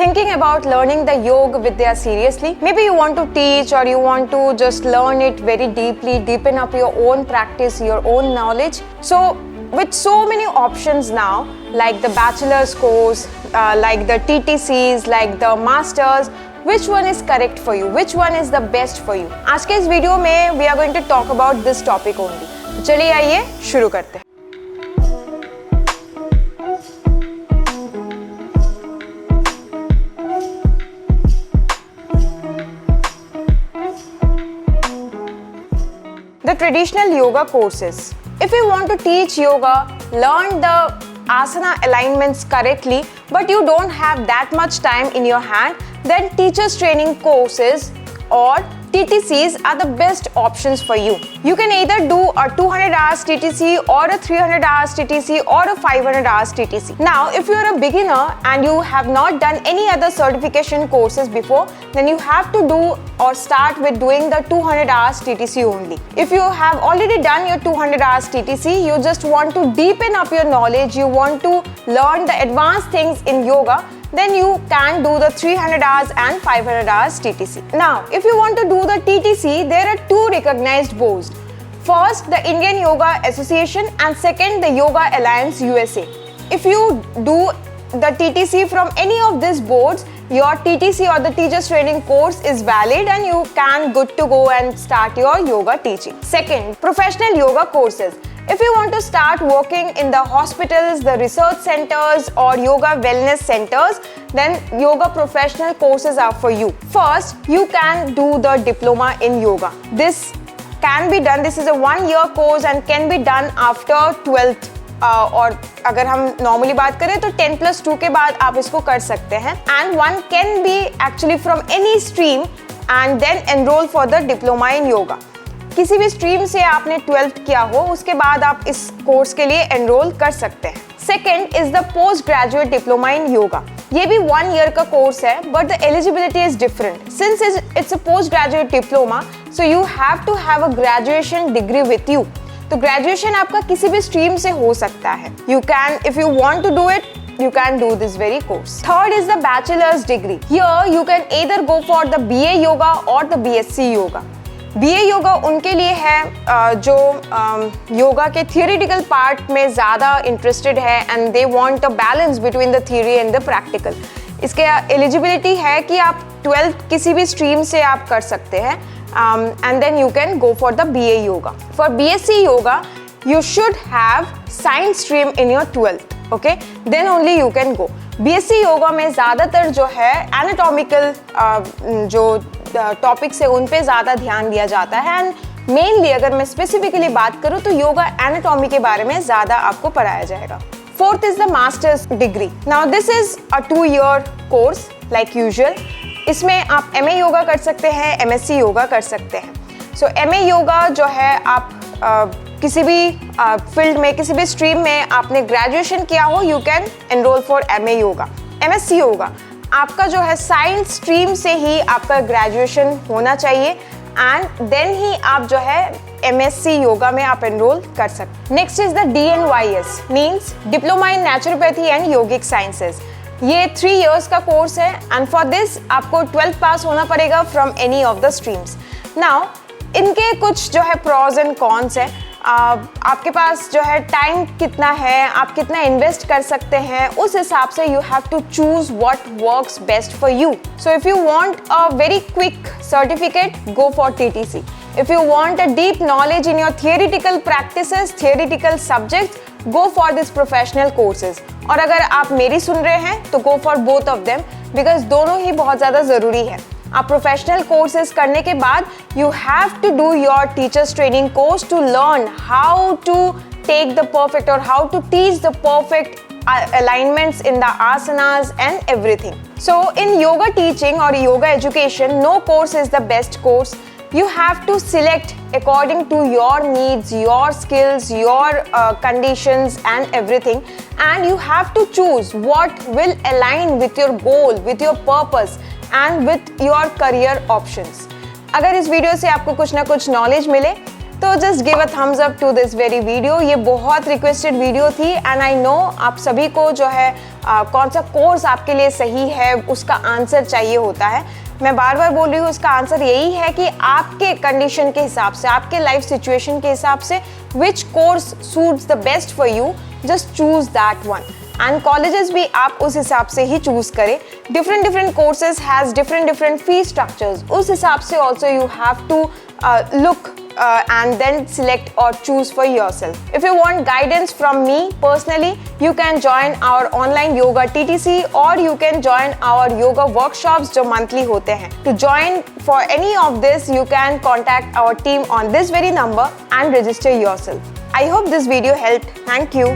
thinking about learning the Yoga Vidya seriously? Maybe you want to teach or you want to just learn it very deeply, deepen up your own practice, your own knowledge. So with so many options now, like the bachelor's course, like the TTCs, like the masters, which one is correct for you? Which one is the best for you? आज के इस video में we are going to talk about this topic only. तो चलिए आइए शुरू करते हैं. The traditional yoga courses. If you want to teach yoga, learn the asana alignments correctly, but you don't have that much time in your hand, then teachers training courses or TTCs are the best options for you. You can either do a 200 hours TTC or a 300 hours TTC or a 500 hours TTC. Now, if you're a beginner and you have not done any other certification courses before, then you have to do or start with doing the 200 hours TTC only. If you have already done your 200 hours TTC, you just want to deepen up your knowledge, you want to learn the advanced things in yoga, then you can do the 300 hours and 500 hours TTC. Now, if you want to do the TTC, there are two recognized boards. First, the Indian Yoga Association, and second, the Yoga Alliance USA. If you do the TTC from any of these boards, your TTC or the teacher's training course is valid and you can good to go and start your yoga teaching. Second, professional yoga courses. If you want to start working in the hospitals, the research centers or yoga wellness centers, then yoga professional courses are for you. First, you can do the diploma in yoga. This can be done, this is a 1-year course and can be done after 12th. और अगर हम normally बात करें तो 10+2 के बाद आप इसको कर सकते हैं. And one can be actually from any stream and then enroll for the diploma in yoga. किसी भी स्ट्रीम से आपने 12th किया हो उसके बाद आप इस कोर्स के लिए एनरोल कर सकते हैं. Second is the post graduate diploma in yoga. ये भी 1 ईयर का कोर्स है but the eligibility is different. Since it's a post graduate diploma so you have to have a graduation degree with you. तो graduation आपका किसी भी stream से हो सकता है. You can, if you want to do it, you can do this very course. Third is the bachelor's degree. Here you can either go for the BA yoga or the BSc yoga. BA yoga उनके लिए है जो योगा के theoretical part में ज़्यादा interested है and they want a balance between the theory and the practical. इसके eligibility है कि आप 12th किसी भी स्ट्रीम से आप कर सकते हैं and then you can go for the BA yoga. For BSc yoga you should have science stream in your 12th, okay? Then only you can go. BSc yoga में ज़्यादातर जो है एनाटॉमिकल जो टॉपिक्स है उन पे ज़्यादा ध्यान दिया जाता है एंड मेनली अगर मैं स्पेसिफिकली बात करूँ तो योगा एनाटॉमी के बारे में ज़्यादा आपको पढ़ाया जाएगा. Fourth is the masters degree. Now this is a 2-year course like usual. इसमें आप MA योगा कर सकते हैं, MSc योगा कर सकते हैं. सो MA योगा जो है आप किसी भी फील्ड में, किसी भी स्ट्रीम में आपने ग्रेजुएशन किया हो, you can enrol for MA yoga. MSc yoga आपका जो है साइंस स्ट्रीम से ही आपका ग्रेजुएशन होना चाहिए एंड देन ही आप जो है MSc योगा में आप एनरोल कर सकते. Next is the DNYS means diploma in naturopathy and yogic sciences. ये 3 years का कोर्स है एंड फॉर दिस आपको 12th पास होना पड़ेगा from any of the streams. Now इनके कुछ जो है प्रॉज एंड कॉन्स है. आपके पास जो है टाइम कितना है, आप कितना इन्वेस्ट कर सकते हैं, उस हिसाब से you have to choose what works best for you. So if you want a very quick certificate, go for TTC. If you want a deep knowledge in your theoretical practices, theoretical subjects, go for this professional courses. और अगर आप मेरी सुन रहे हैं तो go for both of them because दोनों ही बहुत ज़्यादा ज़रूरी है. आप प्रोफेशनल कोर्सेज करने के बाद you have to do your teachers training course to learn how to take the perfect और how to teach the perfect alignments in the asanas and everything. So in yoga teaching or yoga education, no course is the best course. You have to select according to your needs, your skills, your conditions and everything, and you have to choose what will align with your goal, with your purpose and with your career options. अगर इस video से आपको कुछ ना कुछ knowledge मिले तो just give a thumbs up to this very video. ये बहुत रिक्वेस्टेड वीडियो थी एंड आई नो आप सभी को जो है कौन सा कोर्स आपके लिए सही है उसका आंसर चाहिए होता है। मैं बार बार बोल रही हूँ, इसका आंसर यही है कि आपके कंडीशन के हिसाब से, आपके लाइफ सिचुएशन के हिसाब से which course suits the best for you, just choose that one. And colleges भी आप उस हिसाब से ही चूज करें। Different courses has different fee structures, उस हिसाब से also you have to look and then select or choose for yourself. If you want guidance from me personally, you can join our online yoga TTC or you can join our yoga workshops जो monthly होते हैं। To join for any of this, you can contact our team on this very number and register yourself. I hope this video helped. Thank you.